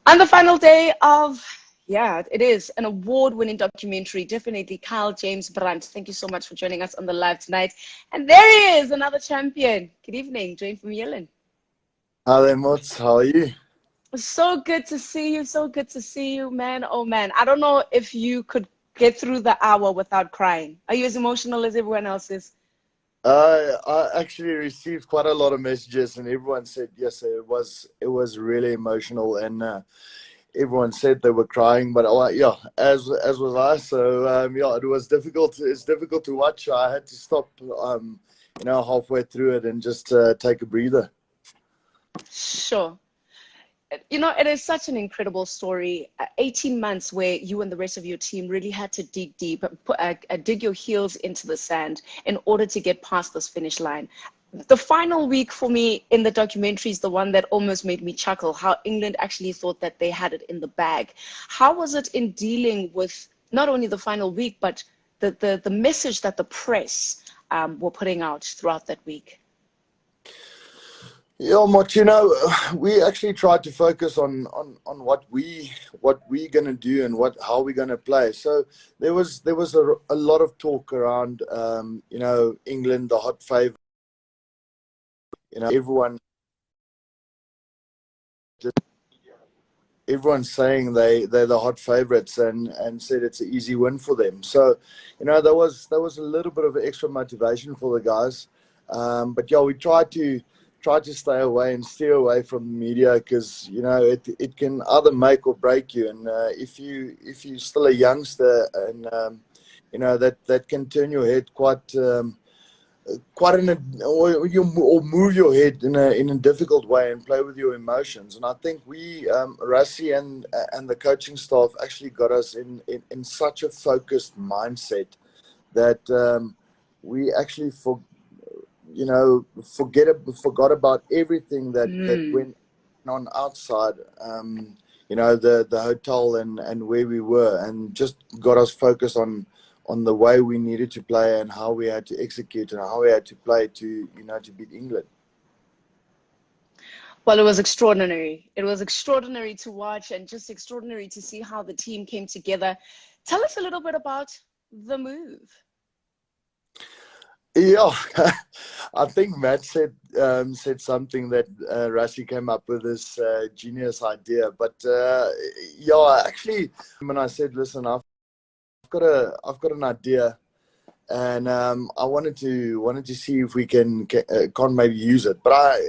On the final day of, yeah, it is an award-winning documentary. Definitely, Kyle James Brandt. Thank you so much for joining us on the live tonight. And there he is, another champion. Good evening, Duane Vermeulen. Hi there, Mots. How are you? So good to see you. So good to see you, man. Oh, man. I don't know if you could get through the hour without crying. Are you as emotional as everyone else is? I actually received quite a lot of messages, and everyone said yes. It was really emotional, and everyone said they were crying. But yeah, as was I. So yeah, it was difficult. It's difficult to watch. I had to stop, halfway through it and just take a breather. Sure. You know, it is such an incredible story. 18 months where you and the rest of your team really had to dig deep, dig your heels into the sand in order to get past this finish line. The final week for me in the documentary is the one that almost made me chuckle, how England actually thought that they had it in the bag. How was it in dealing with not only the final week, but the message that the press were putting out throughout that week? Yeah, Mott, we actually tried to focus on what we're gonna do and how we're gonna play. So there was a lot of talk around England, the hot favourite. Everyone's saying they're the hot favourites and said it's an easy win for them. So there was a little bit of extra motivation for the guys. But yeah, we tried to stay away and steer away from the media because it can either make or break you, and if you're still a youngster and that can turn your head quite or move your head in a difficult way and play with your emotions. And I think we Rassie and the coaching staff actually got us in such a focused mindset that we actually forgot about everything that went on outside, the hotel and where we were, and just got us focused on the way we needed to play and how we had to execute and how we had to play to beat England. Well, it was extraordinary. It was extraordinary to watch and just extraordinary to see how the team came together. Tell us a little bit about the move. Yeah, I think Matt said something that Rassie came up with this genius idea. But yeah, actually, when I said, "Listen, I've got an idea, and I wanted to see if we can maybe use it." But I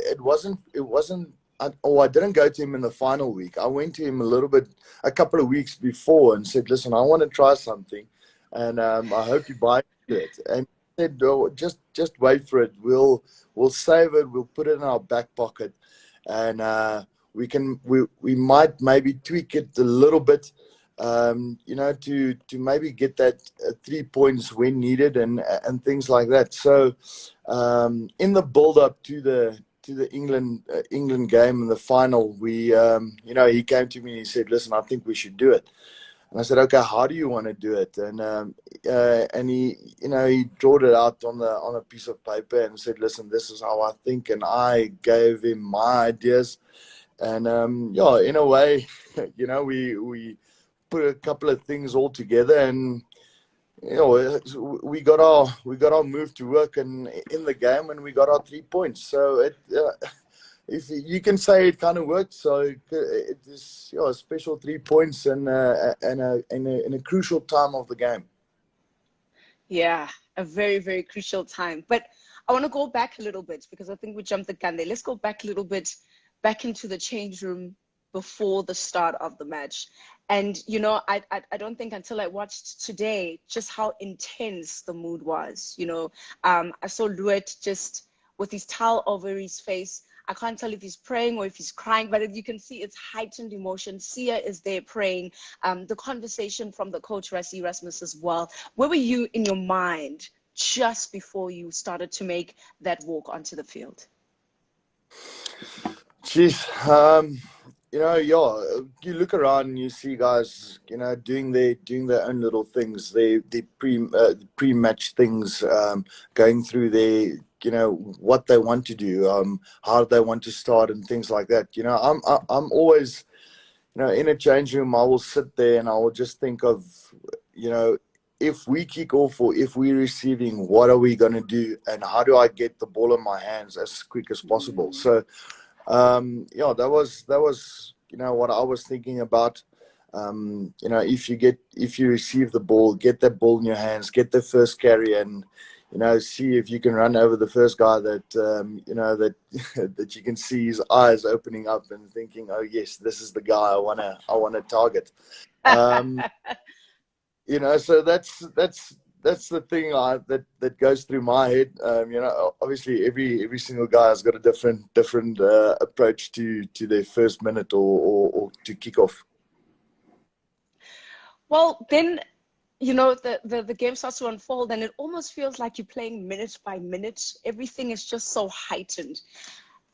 didn't go to him in the final week. I went to him a couple of weeks before, and said, "Listen, I want to try something, and I hope you buy it." And said, "No, just wait for it. We'll save it. We'll put it in our back pocket, and we might maybe tweak it a little bit, to maybe get that 3 points when needed and things like that." So in the build up to the England game in the final, we he came to me and he said, "Listen, I think we should do it." And I said, "Okay, how do you want to do it?" And he drawed it out on a piece of paper and said, "Listen, this is how I think." And I gave him my ideas, and yeah, in a way, we put a couple of things all together, and we got our move to work in the game, and we got our 3 points. So it. If you can say it kind of worked, so it is a special 3 points in a crucial time of the game. Yeah, a very, very crucial time. But I want to go back a little bit because I think we jumped the gun there. Let's go back a little bit, back into the change room before the start of the match. And, I don't think until I watched today just how intense the mood was. I saw Luet just with his towel over his face. I can't tell if he's praying or if he's crying, but you can see it's heightened emotion. Sia is there praying. The conversation from the coach, Rassie Erasmus, as well. Where were you in your mind just before you started to make that walk onto the field? Jeez, yeah, you look around and you see guys, doing their own little things, their pre-match things, going through their, what they want to do, how they want to start and things like that. I'm always, in a change room, I will sit there and I will just think of, if we kick off or if we're receiving, what are we going to do? And how do I get the ball in my hands as quick as possible? So, that was, what I was thinking about. If you receive the ball, get that ball in your hands, get the first carry, and see if you can run over the first guy that that you can see his eyes opening up and thinking, oh yes, this is the guy I wanna target. So that's the thing that goes through my head. Obviously every single guy has got a different approach to their first minute or to kick off. Well, then, the game starts to unfold, and it almost feels like you're playing minute by minute. Everything is just so heightened.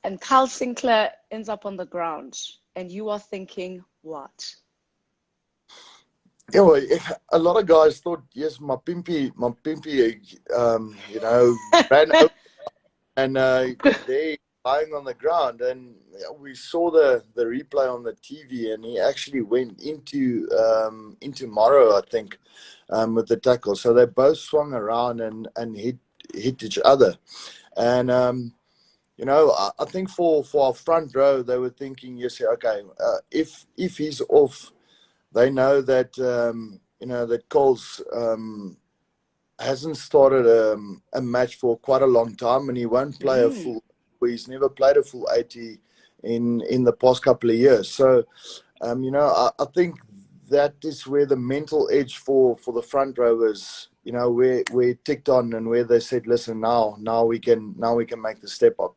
And Carl Sinclair ends up on the ground, and you are thinking, what? Yeah, well, a lot of guys thought, yes, my pimpy, ran over and they lying on the ground, and we saw the replay on the TV, and he actually went into Morrow, I think, with the tackle. So they both swung around and hit each other, and I think for our front row, they were thinking, yes, okay, if he's off, they know that that Coles hasn't started a match for quite a long time, and he won't play a full. He's never played a full 80 in the past couple of years. So, I think that is where the mental edge for the front rowers, where it ticked on, and where they said, listen, now we can make the step up.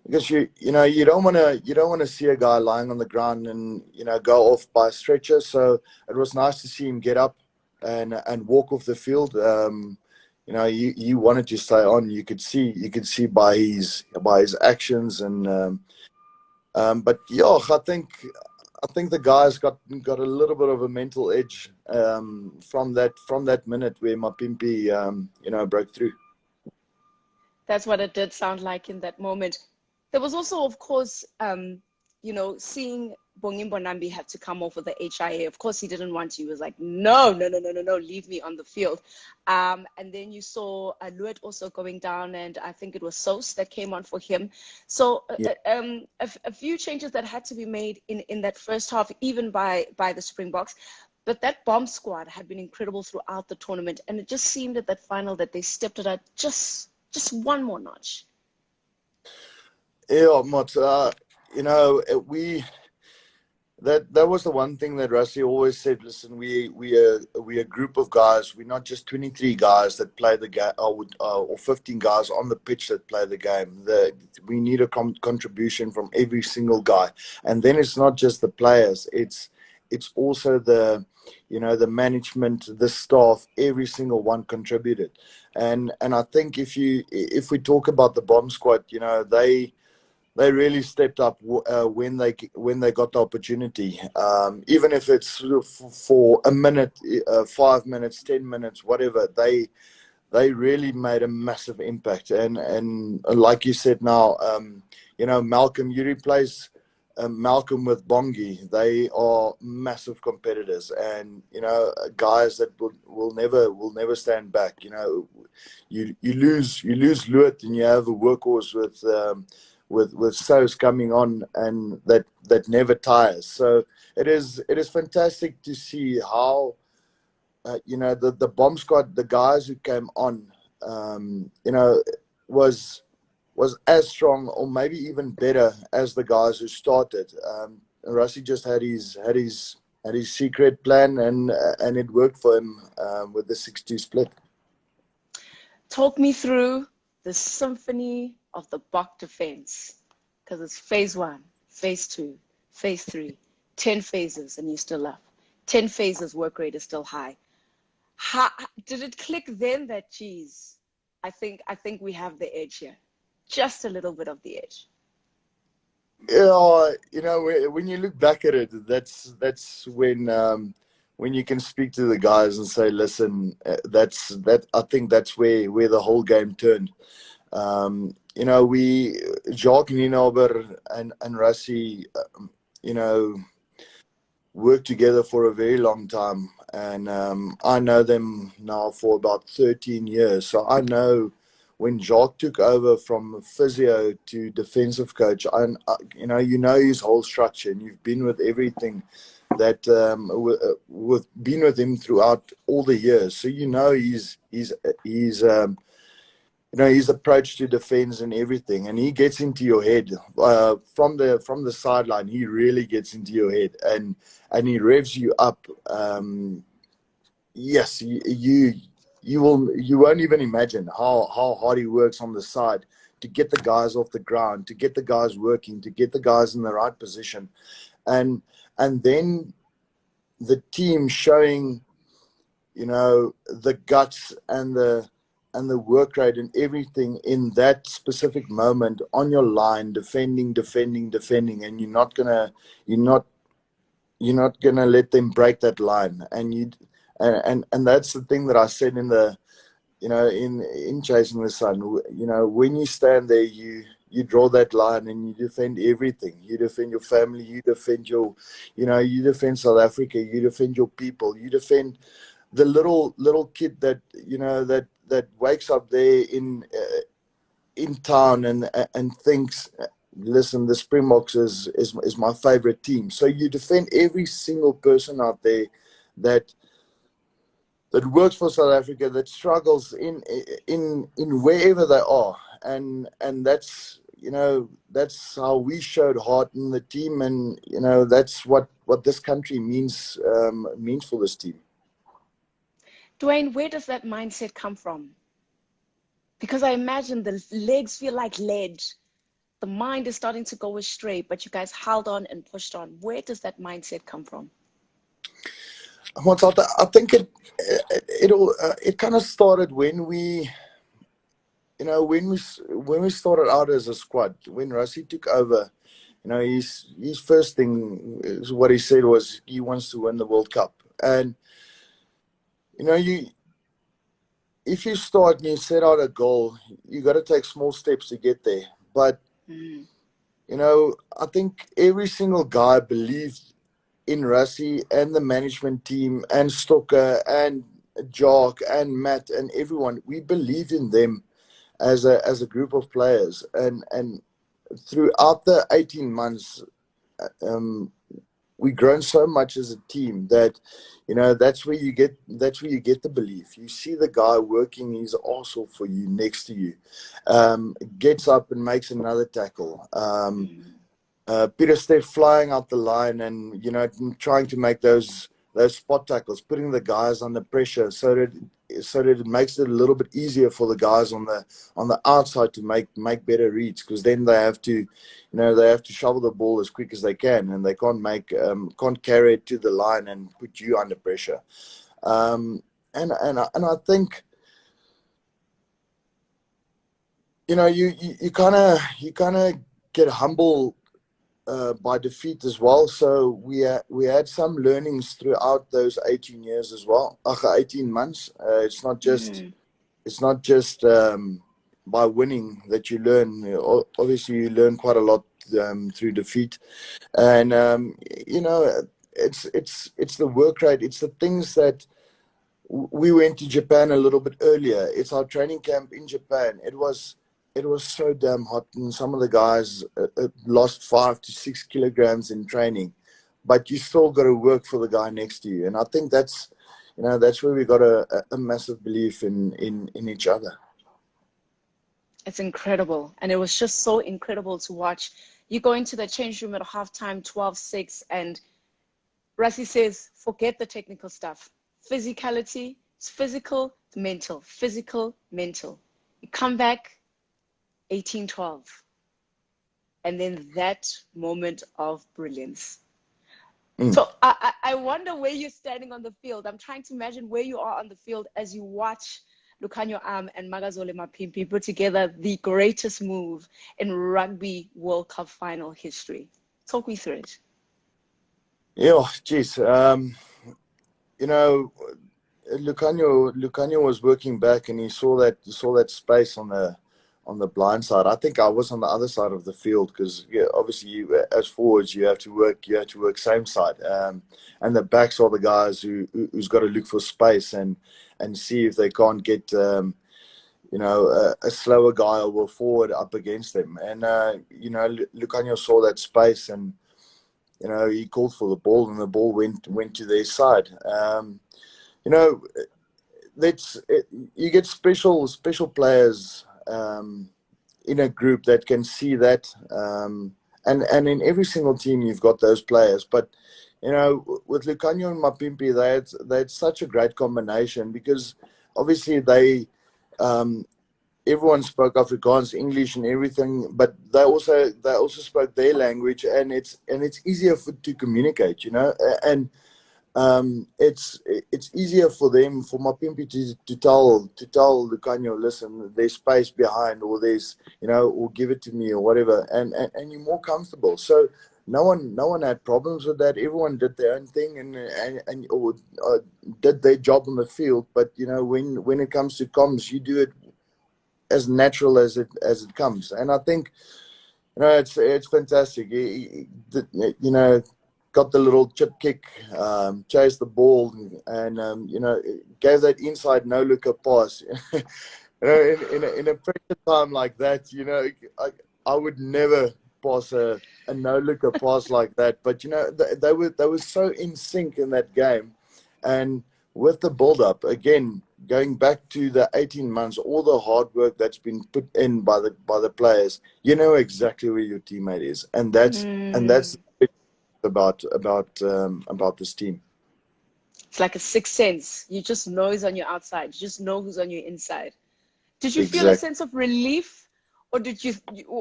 Because you don't want to see a guy lying on the ground and go off by a stretcher. So it was nice to see him get up and walk off the field. You wanted to stay on. You could see by his actions, and but yeah, I think the guys got a little bit of a mental edge from that minute where Mapimpi broke through. That's what it did sound like in that moment. There was also, of course, seeing Bongimbo Nambi have to come off with the HIA. Of course, he didn't want to. He was like, no, leave me on the field. And then you saw Luet also going down, and I think it was Sos that came on for him. So a few changes that had to be made in that first half, even by the Springboks. But that bomb squad had been incredible throughout the tournament, and it just seemed at that final that they stepped it up just one more notch. Yeah, Mott, that was the one thing that Rassie always said. Listen, we a group of guys. We're not just 23 guys that play the game, or 15 guys on the pitch that play the game. We need a contribution from every single guy, and then it's not just the players. It's also the management, the staff. Every single one contributed, and I think if we talk about the bomb squad, they really stepped up when they got the opportunity, even if it's for a minute, 5 minutes, 10 minutes, whatever. They really made a massive impact, and like you said now, Malcolm, you replace Malcolm with Bongi. They are massive competitors, and guys that will never stand back. You lose Luet, and you have a workhorse with Sos coming on, and that never tires. So it is fantastic to see how the bomb squad, the guys who came on, was as strong or maybe even better as the guys who started. Rassie just had his secret plan, and it worked for him with the 6-2 split. Talk me through the symphony of the Bok defense, because it's phase 1, phase 2, phase 3, 10 phases, and you're still up. 10 phases, work rate is still high. How did it click then that, geez, I think we have the edge here, just a little bit of the edge? Yeah, when you look back at it, that's when you can speak to the guys and say, listen, I think that's where the whole game turned. Jacques Nienaber and Rassie, worked together for a very long time, and I know them now for about 13 years. So I know when Jacques took over from physio to defensive coach, you know his whole structure, and you've been with everything that been with him throughout all the years. So you know his approach to defense and everything, and he gets into your head from the sideline. He really gets into your head, and he revs you up. Yes, you won't even imagine how hard he works on the side to get the guys off the ground, to get the guys working, to get the guys in the right position, and then the team showing, you know, the guts and the work rate and everything in that specific moment on your line, defending, and you're not gonna let them break that line. And that's the thing that I said in the, you know, in Chasing the Sun. You know, when you stand there, you draw that line and you defend everything. You defend your family, you defend you defend South Africa, you defend your people, you defend the little kid that, you know, that wakes up there in town and thinks, listen, the Springboks is my favorite team. So you defend every single person out there that works for South Africa, that struggles in wherever they are, and that's, you know, that's how we showed heart in the team, and, you know, that's what this country means for this team. Duane, where does that mindset come from? Because I imagine the legs feel like lead. The mind is starting to go astray, but you guys held on and pushed on. Where does that mindset come from? I think it kind of started when we, you know, when we started out as a squad. When Rassie took over, you know, his first thing is what he said was he wants to win the World Cup. And, you know, if you start and you set out a goal, you got to take small steps to get there. But, you know, I think every single guy believed in Rassie and the management team and Stocker and Jock and Matt and everyone. We believed in them as a group of players. And throughout the 18 months, we've grown so much as a team that, you know, that's where you get the belief. You see the guy working his arse off for you next to you, gets up and makes another tackle. Peter Steph flying out the line and, you know, trying to make those spot tackles, putting the guys under pressure so that it makes it a little bit easier for the guys on the outside to make better reads, because then they have to shovel the ball as quick as they can, and they can't carry it to the line and put you under pressure. And I think, you know, you kind of get humble by defeat as well. So we had some learnings throughout those 18 years as well. 18 months. It's not just by winning that you learn. Obviously, you learn quite a lot through defeat, and you know, it's the work rate. It's the things that we went to Japan a little bit earlier. It's our training camp in Japan. It was so damn hot, and some of the guys lost 5 to 6 kilograms in training, but you still got to work for the guy next to you. And I think that's where we got a massive belief in each other. It's incredible. And it was just so incredible to watch. You go into the change room at halftime, 12-6, and Rassie says, forget the technical stuff. Physicality, it's physical, it's mental, physical, mental. You come back, 18-12, and then that moment of brilliance. So I wonder where you're standing on the field. I'm trying to imagine where you are on the field as you watch Lukhanyo Am and Magazole Mapimpi put together the greatest move in rugby World Cup final history. Talk me through it. Yeah, geez. You know, Lukhanyo was working back, and he saw that space on on the blind side. I think I was on the other side of the field because obviously as forwards you have to work same side, and the backs are the guys who's got to look for space and see if they can't get a slower guy or a forward up against them. And Lucanio saw that space, and he called for the ball, and the ball went to their side. You get special players in a group that can see that, and in every single team you've got those players. But with Lucanio and Mapimpi, they had such a great combination, because obviously everyone spoke Afrikaans, English, and everything, but they also spoke their language, and it's easier to communicate, and it's easier for them, for Mapimpi to tell Lucanio, listen, there's space behind, or there's or give it to me, or whatever, and you're more comfortable. So no one had problems with that. Everyone did their own thing and did their job on the field. But when it comes to comms, you do it as natural as it comes. And I think it's fantastic. Got the little chip kick, chased the ball, and gave that inside no looker pass. In a pressure time like that, I would never pass a no-looker pass like that. But they were so in sync in that game, and with the build-up, again, going back to the 18 months, all the hard work that's been put in by the players, exactly where your teammate is, and that's about this team. It's like a sixth sense. You just know who's on your outside. You just know who's on your inside. Did you feel a sense of relief, or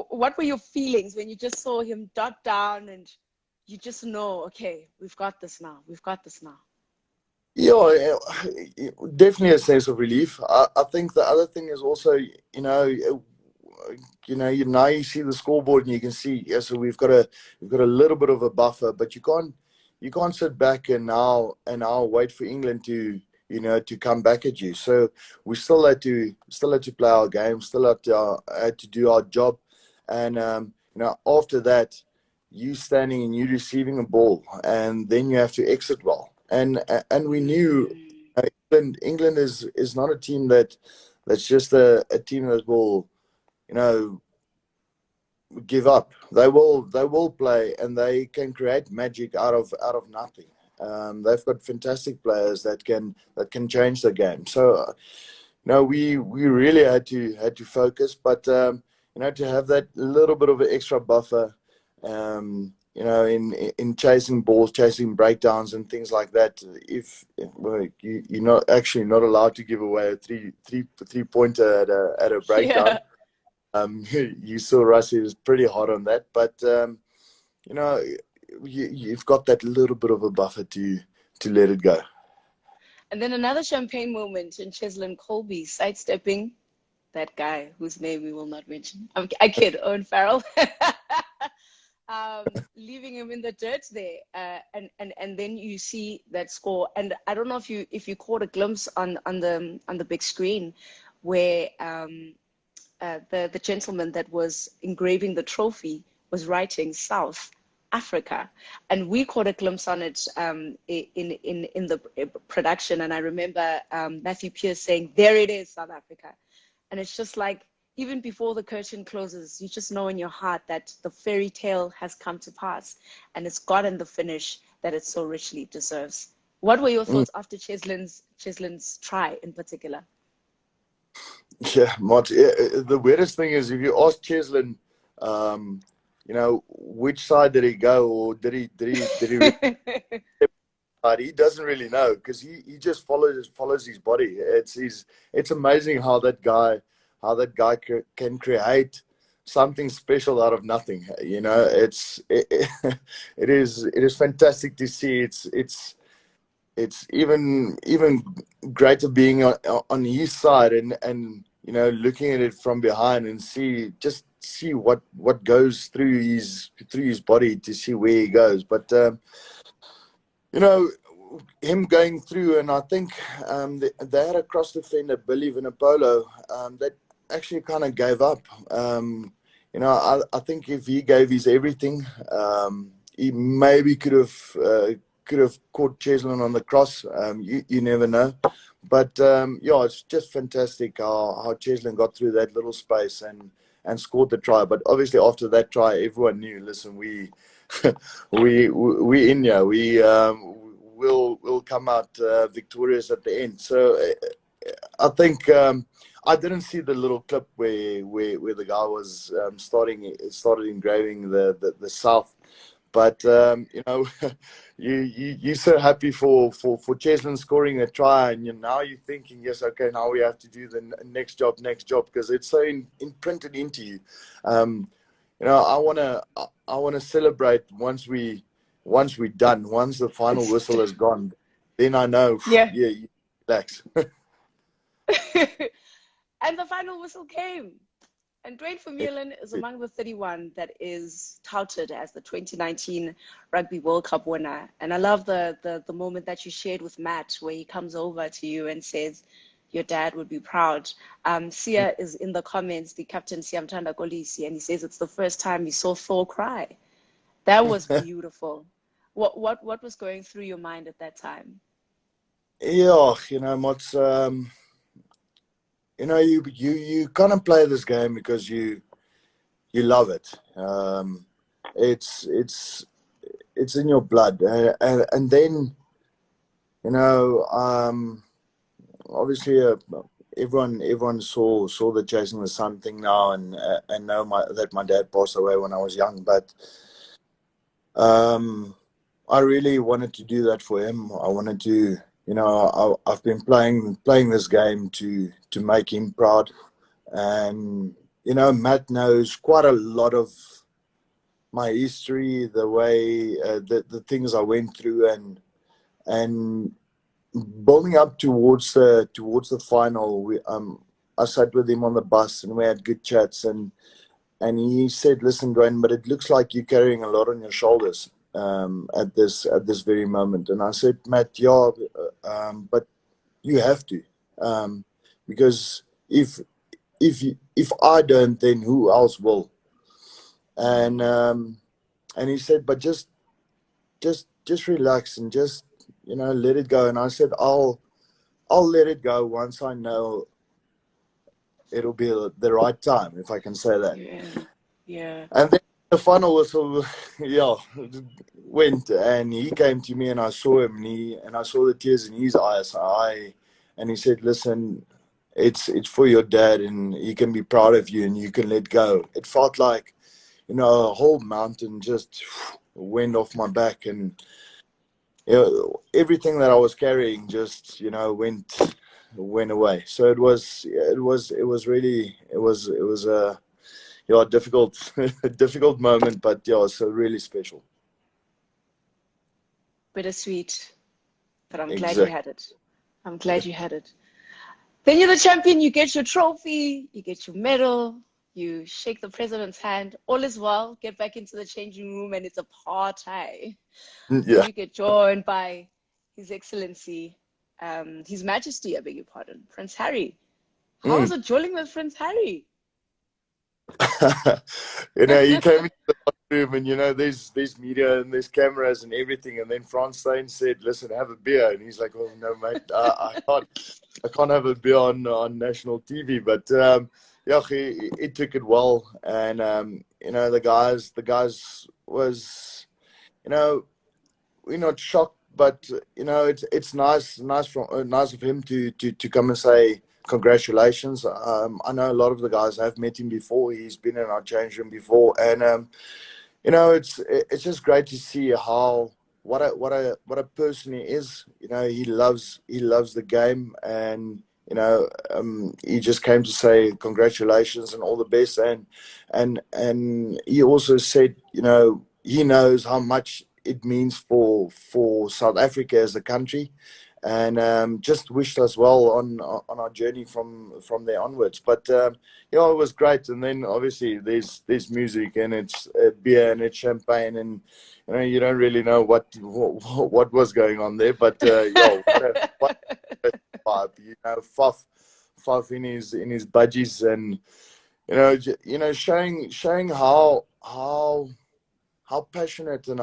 what were your feelings when you just saw him dot down and you just know, okay, we've got this now. Yeah, definitely a sense of relief. I think the other thing is also, now you see the scoreboard and you can see, so we've got a little bit of a buffer, but you can't sit back and now wait for England to come back at you. So we still had to play our game, still had to do our job, and after that, you standing and you receiving a ball, and then you have to exit well. And we knew England is not a team that's just a team that will give up. They will play, and they can create magic out of nothing. They've got fantastic players that can change the game. So we really had to focus, but to have that little bit of an extra buffer, in chasing balls, chasing breakdowns and things like that. If you're not allowed to give away a three pointer at a breakdown. Yeah. You saw Russie was pretty hot on that, but you've got that little bit of a buffer to let it go. And then another champagne moment in Cheslin Colby sidestepping that guy whose name we will not mention. I kid, Owen Farrell. Leaving him in the dirt there, and then you see that score. And I don't know if you caught a glimpse on the big screen where the gentleman that was engraving the trophy was writing South Africa, and we caught a glimpse on it in the production. And I remember Matthew Pearce saying, "There it is, South Africa," and it's just like, even before the curtain closes, you just know in your heart that the fairy tale has come to pass, and it's gotten the finish that it so richly deserves. What were your thoughts after Cheslin's try in particular? Yeah, the weirdest thing is, if you ask Cheslin, which side did he go, or did he he doesn't really know, because he just follows his body. It's amazing how that guy can create something special out of nothing. It is fantastic to see. It's even greater being on his side and looking at it from behind and see what goes through his body to see where he goes. But him going through, and I think they had a cross defender, Billy Vinapolo, that actually kind of gave up. You know, I think if he gave his everything, he maybe could have caught Cheslin on the cross. You never know. But yeah, it's just fantastic how Cheslin got through that little space and scored the try. But obviously after that try, everyone knew. Listen, we we in here. We'll come out victorious at the end. So I think I didn't see the little clip where the guy was started engraving the South. But you know, you're so happy for Cheslin scoring a try, and now you're thinking, yes, okay, now we have to do the next job, because it's so imprinted into you. You know, I wanna celebrate once we're done, once the final whistle is gone. Then I know, Yeah. yeah, you relax. And the final whistle came. And Duane Vermeulen is among the 31 that is touted as the 2019 Rugby World Cup winner. And I love the moment that you shared with Matt, where he comes over to you and says, your dad would be proud. Sia is in the comments, the captain, Siamtanda Kolisi, and he says it's the first time he saw Thor cry. That was beautiful. What was going through your mind at that time? Yeah, you know, Mots, you know, you kind of play this game because you love it. It's in your blood, and then you know, obviously, everyone saw the Chasing the Sun thing now, and know that my dad passed away when I was young, but I really wanted to do that for him. I wanted to. You know, I've been playing this game to make him proud, and you know, Matt knows quite a lot of my history, the way the things I went through, and building up towards the final. I sat with him on the bus and we had good chats, and he said, "Listen, Duane, but it looks like you're carrying a lot on your shoulders." At this very moment, and I said, Matt, yeah, but you have to, because if I don't, then who else will? And he said, but just relax and just, you know, let it go. And I said, I'll let it go once I know it'll be the right time, if I can say that. Yeah. And then the final whistle, yeah, went, and he came to me, and I saw him, and I saw the tears in his eyes. And he said, "Listen, it's for your dad, and he can be proud of you, and you can let go." It felt like, you know, a whole mountain just went off my back, and you know, everything that I was carrying just, you know, went away. So it was really a difficult difficult moment, but yeah, it's really special. Bittersweet, but I'm glad Exactly. you had it. I'm glad you had it. Then you're the champion, you get your trophy, you get your medal, you shake the president's hand, all is well, get back into the changing room, and it's a party. Yeah. Then you get joined by His Excellency, His Majesty, I beg your pardon, Prince Harry. How was it dueling with Prince Harry? You know, he came into the room, and you know, there's media and there's cameras and everything, and then Franz Steyn said, "Listen, have a beer," and he's like, "Oh no, mate, I can't have a beer on national TV." But yeah, he took it well, and you know, the guys was, you know, we're not shocked, but you know, it's nice of him to come and say congratulations. I know a lot of the guys have met him before. He's been in our change room before, and you know, it's just great to see how what a person he is. You know, he loves the game, and you know, he just came to say congratulations and all the best, and he also said, you know, he knows how much it means for South Africa as a country, and just wished us well on our journey from there onwards. But yeah, it was great. And then obviously there's music, and it's beer, and it's champagne, and you know, you don't really know what was going on there. But yeah, what a vibe, you know, Faf puff in his budgies, and showing how passionate and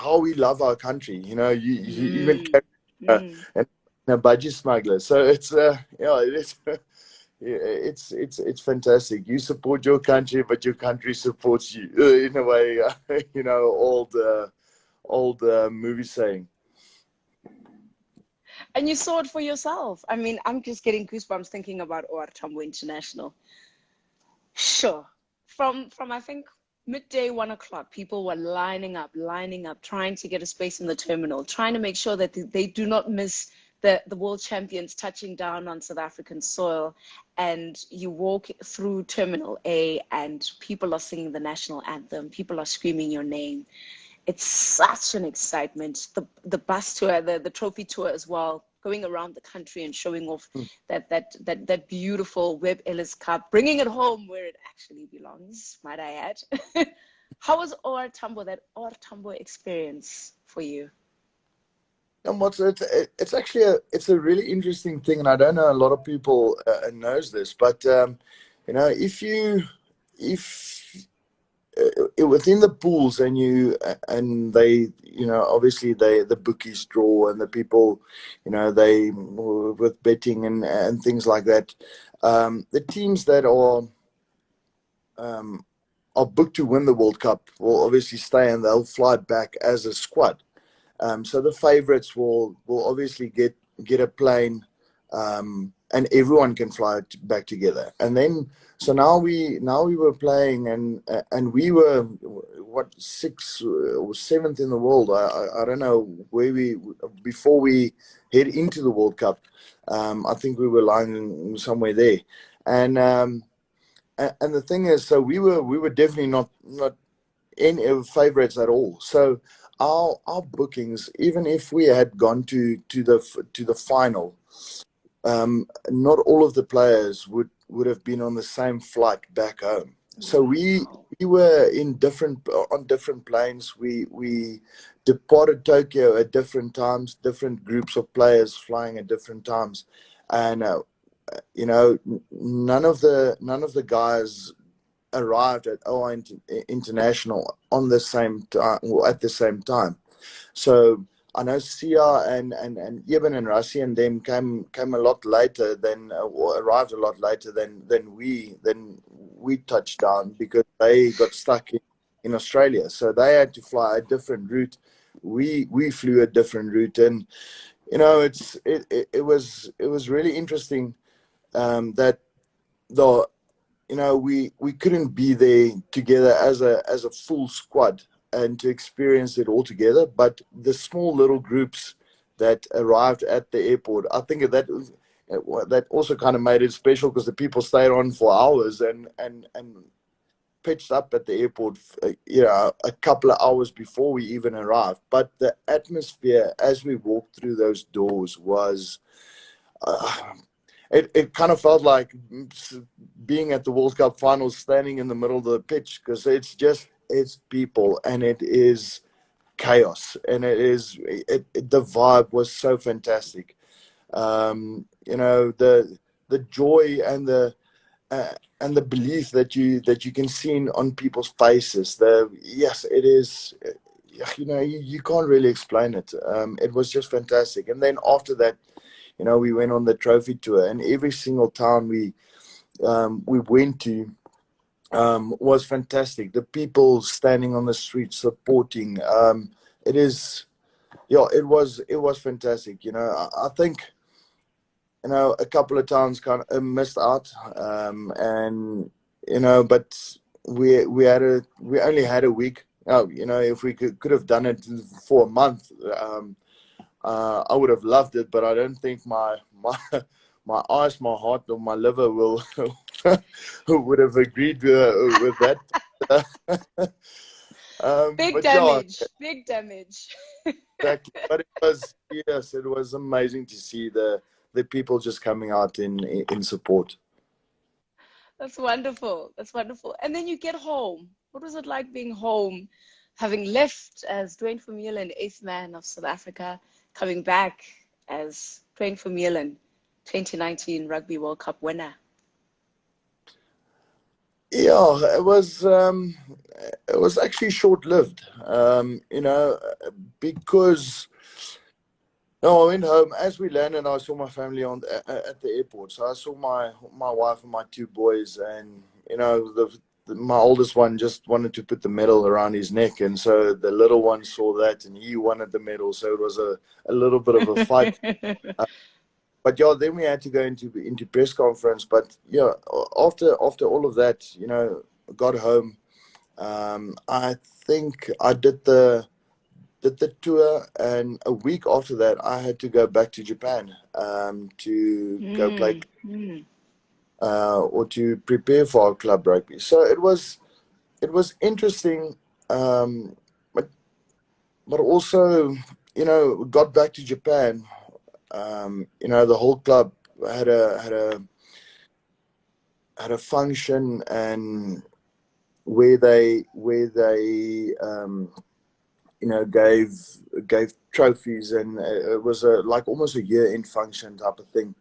how we love our country. You even Mm. carry Mm. a budgie smuggler. So it's it's fantastic. You support your country, but your country supports you in a way. Old movie saying. And you saw it for yourself. I mean, I'm just getting goosebumps thinking about OR Tambo International. Sure. From I think midday, 1 o'clock, people were lining up, trying to get a space in the terminal, trying to make sure that they do not miss the world champions touching down on South African soil. And you walk through Terminal A and people are singing the national anthem, people are screaming your name. It's such an excitement. The bus tour, the trophy tour as well, going around the country and showing off that beautiful Webb Ellis Cup, bringing it home where it actually belongs, might I add. How was OR Tambo, that OR Tambo experience for you? And it's actually it's a really interesting thing, and I don't know a lot of people knows this, but if within the pools and they obviously the bookies draw, and the people they with betting and things like that, the teams that are booked to win the World Cup will obviously stay, and they'll fly back as a squad. So the favorites will obviously get a plane, and everyone can fly back together. And then so now we were playing, and we were sixth or seventh in the world. I don't know where we before we head into the World Cup. I think we were lying somewhere there, and the thing is, so we were definitely not any favorites at all. So our bookings, even if we had gone to the final, not all of the players would have been on the same flight back home. So we were on different planes. We departed Tokyo at different times, different groups of players flying at different times, and none of the guys arrived at OR International on the same time, or at the same time. So I know Sia and Eben and Rassi and them came a lot later than or arrived a lot later than we touched down, because they got stuck in Australia. So they had to fly a different route. We flew a different route, and it was really interesting that the we couldn't be there together as a full squad and to experience it all together. But the small little groups that arrived at the airport, I think that also kind of made it special, because the people stayed on for hours and pitched up at the airport, a couple of hours before we even arrived. But the atmosphere as we walked through those doors was. It kind of felt like being at the World Cup finals, standing in the middle of the pitch, because it's people and it is chaos, and the vibe was so fantastic. The joy and the belief that you can see on people's faces. Yes, it is. You can't really explain it. It was just fantastic. And then after that, we went on the trophy tour, and every single town we went to was fantastic. The people standing on the street supporting. It was fantastic. I think a couple of towns kind of missed out, and but we only had a week. If we could have done it for a month. I would have loved it, but I don't think my eyes, my heart, or my liver would have agreed with that. Big But damage, big damage. exactly. But it was amazing to see the people just coming out in support. That's wonderful. That's wonderful. And then you get home. What was it like being home, having left as Duane Vermeulen, eighth man of South Africa, coming back as Duane Vermeulen, 2019 Rugby World Cup winner? Yeah, it was actually short-lived, because no, I went home as we landed. I saw my family at the airport. So I saw my wife and my two boys, and my oldest one just wanted to put the medal around his neck, and so the little one saw that, and he wanted the medal. So it was a little bit of a fight. But yeah, then we had to go into press conference. But yeah, after all of that, got home. I think I did the tour, and a week after that, I had to go back to Japan to go play or to prepare for our club rugby. So it was interesting, but also got back to Japan. The whole club had a function, and where they gave trophies, and it was like almost a year-end function type of thing.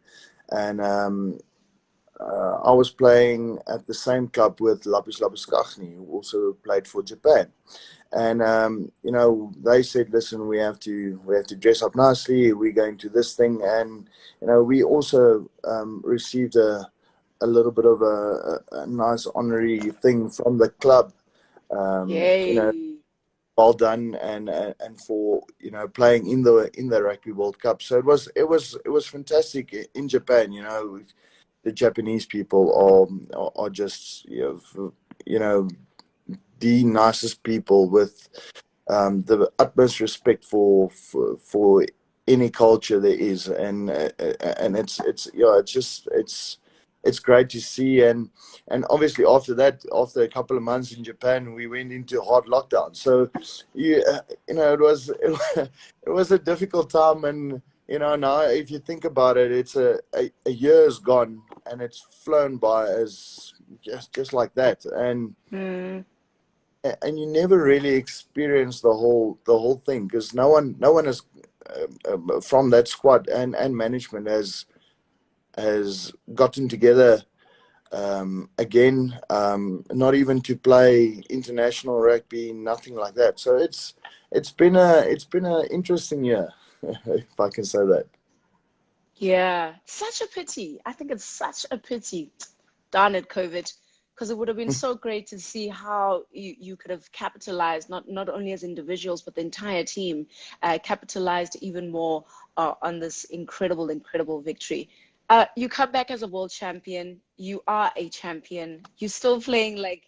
And I was playing at the same club with Lapis Labuschagne, who also played for Japan. And they said, "Listen, we have to dress up nicely. We're going to this thing," and we also received a little bit of a nice honorary thing from the club. Yay! Well done, and for playing in the Rugby World Cup. So it was fantastic in Japan. The Japanese people are just the nicest people, with the utmost respect for any culture there is, and it's great to see. And obviously after a couple of months in Japan, we went into hard lockdown. So it was a difficult time. And now if you think about it, it's a year's gone, and it's flown by as just like that. And you never really experience the whole thing, because no one is from that squad and management has gotten together again, not even to play international rugby, nothing like that. So it's been an interesting year, if I can say that. Yeah, such a pity. I think it's such a pity. Darn it, COVID, because it would have been so great to see how you could have capitalized, not only as individuals, but the entire team capitalized even more on this incredible victory. You come back as a world champion. You are a champion. You're still playing like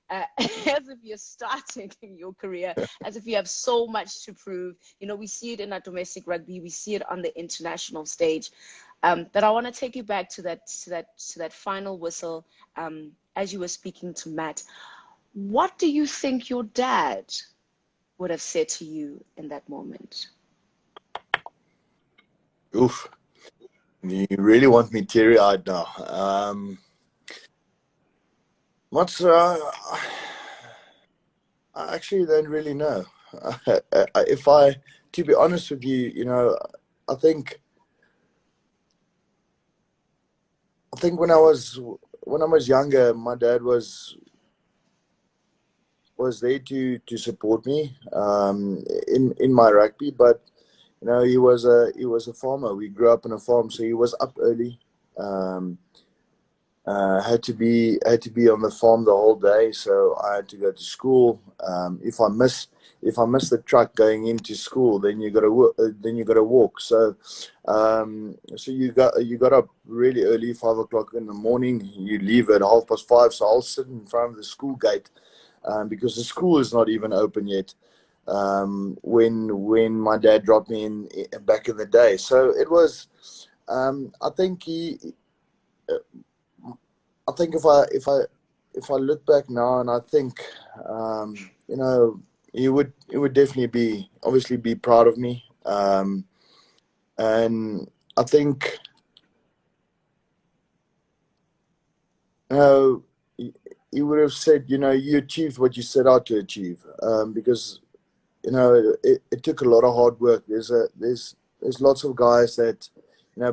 as if you're starting your career, as if you have so much to prove. We see it in our domestic rugby. We see it on the international stage. But I want to take you back to that final whistle. As you were speaking to Matt, what do you think your dad would have said to you in that moment? Oof. You really want me teary-eyed now. I actually don't really know. To be honest with you, I think when I was younger, my dad was there to support me in my rugby, but he was a farmer. We grew up on a farm, so he was up early. Had to be on the farm the whole day, so I had to go to school. If I miss the truck going into school, then you got to walk. So you got up really early, 5 o'clock in the morning. You leave at 5:30. So I'll sit in front of the school gate because the school is not even open yet. When my dad dropped me in back in the day, so it was. I think if I look back now, and I think he would definitely obviously be proud of me, and I think he would have said, you achieved what you set out to achieve, because it took a lot of hard work. There's lots of guys that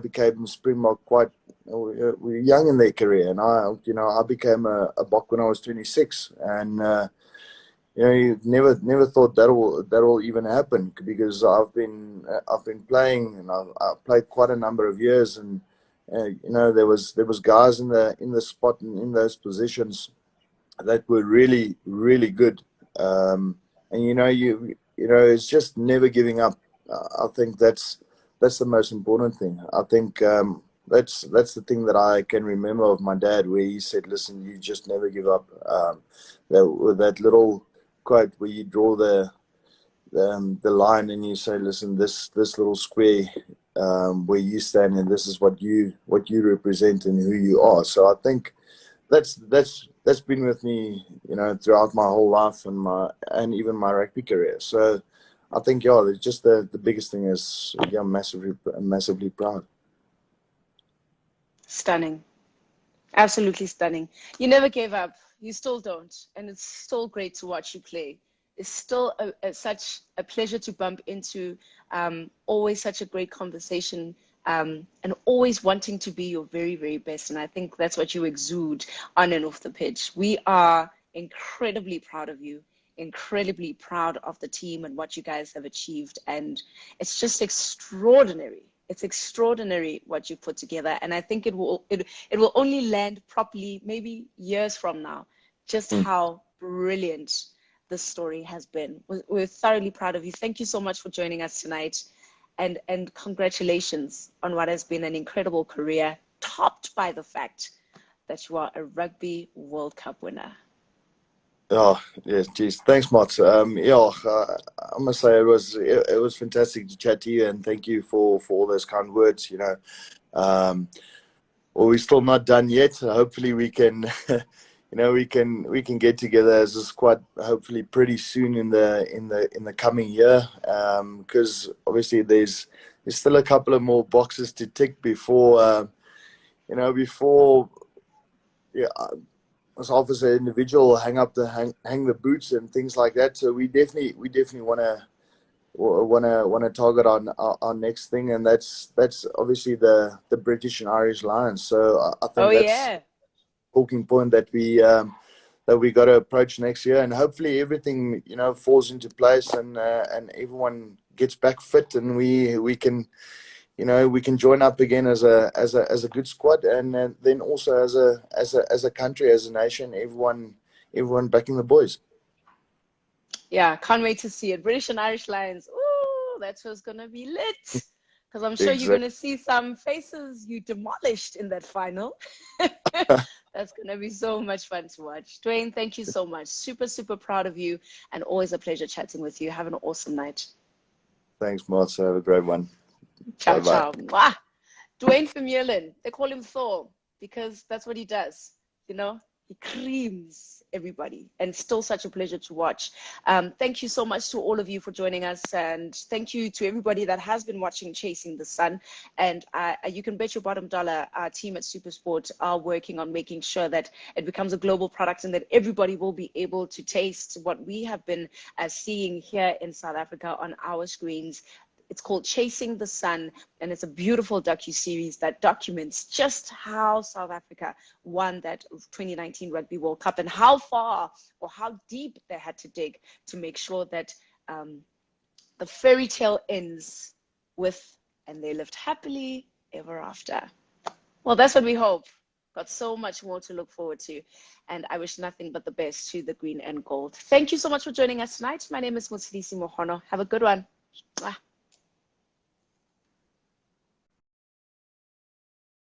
became Springbok quite young in their career, and I became a Bok when I was 26, and you never thought that'll even happen, because I've been playing, and I've played quite a number of years, and there was guys in the spot and in those positions that were really, really good, and it's just never giving up. I think that's the most important thing. I think that's the thing that I can remember of my dad, where he said, "Listen, you just never give up." That little quote where you draw the line and you say, "Listen, this little square where you stand, and this is what you represent and who you are." So I think that's been with me, throughout my whole life and even my rugby career. So I think, it's just the biggest thing is, I'm massively proud. Stunning. Absolutely stunning. You never gave up. You still don't. And it's still great to watch you play. It's still such a pleasure to bump into. Always such a great conversation. And always wanting to be your very, very best. And I think that's what you exude on and off the pitch. We are incredibly proud of you, incredibly proud of the team and what you guys have achieved. And it's just extraordinary. It's extraordinary what you put together. And I think it will only land properly maybe years from now, just how brilliant this story has been. We're thoroughly proud of you. Thank you so much for joining us tonight. And congratulations on what has been an incredible career, topped by the fact that you are a Rugby World Cup winner. Oh, yes, geez. Thanks, Mots. I must say it was fantastic to chat to you, and thank you for all those kind words. Well, we're still not done yet. Hopefully we can we can get together as a squad, hopefully pretty soon in the coming year, because obviously there's still a couple of more boxes to tick before myself as an individual hang the boots and things like that. So we definitely want to target our next thing, and that's obviously the British and Irish Lions. So I think that's talking point that we got to approach next year, and hopefully everything falls into place, and everyone gets back fit, and we can join up again as a good squad, and then also as a country, as a nation, everyone backing the boys. Yeah, can't wait to see it. British and Irish Lions. Ooh, that's what's gonna be lit. Because I'm sure you're gonna see some faces you demolished in that final. That's gonna be so much fun to watch. Duane, thank you so much. Super, super proud of you, and always a pleasure chatting with you. Have an awesome night. Thanks, Martha. Have a great one. Ciao, ciao. Mwah. Duane Vermeulen, they call him Thor because that's what he does. He creams everybody, and still such a pleasure to watch. Thank you so much to all of you for joining us, and thank you to everybody that has been watching Chasing the Sun. And you can bet your bottom dollar our team at SuperSport are working on making sure that it becomes a global product, and that everybody will be able to taste what we have been seeing here in South Africa on our screens. It's called Chasing the Sun, and it's a beautiful docu-series that documents just how South Africa won that 2019 Rugby World Cup, and how far or how deep they had to dig to make sure that the fairy tale ends with, and they lived happily ever after. Well, that's what we hope. Got so much more to look forward to, and I wish nothing but the best to the green and gold. Thank you so much for joining us tonight. My name is Motshidisi Mohono. Have a good one. Bye.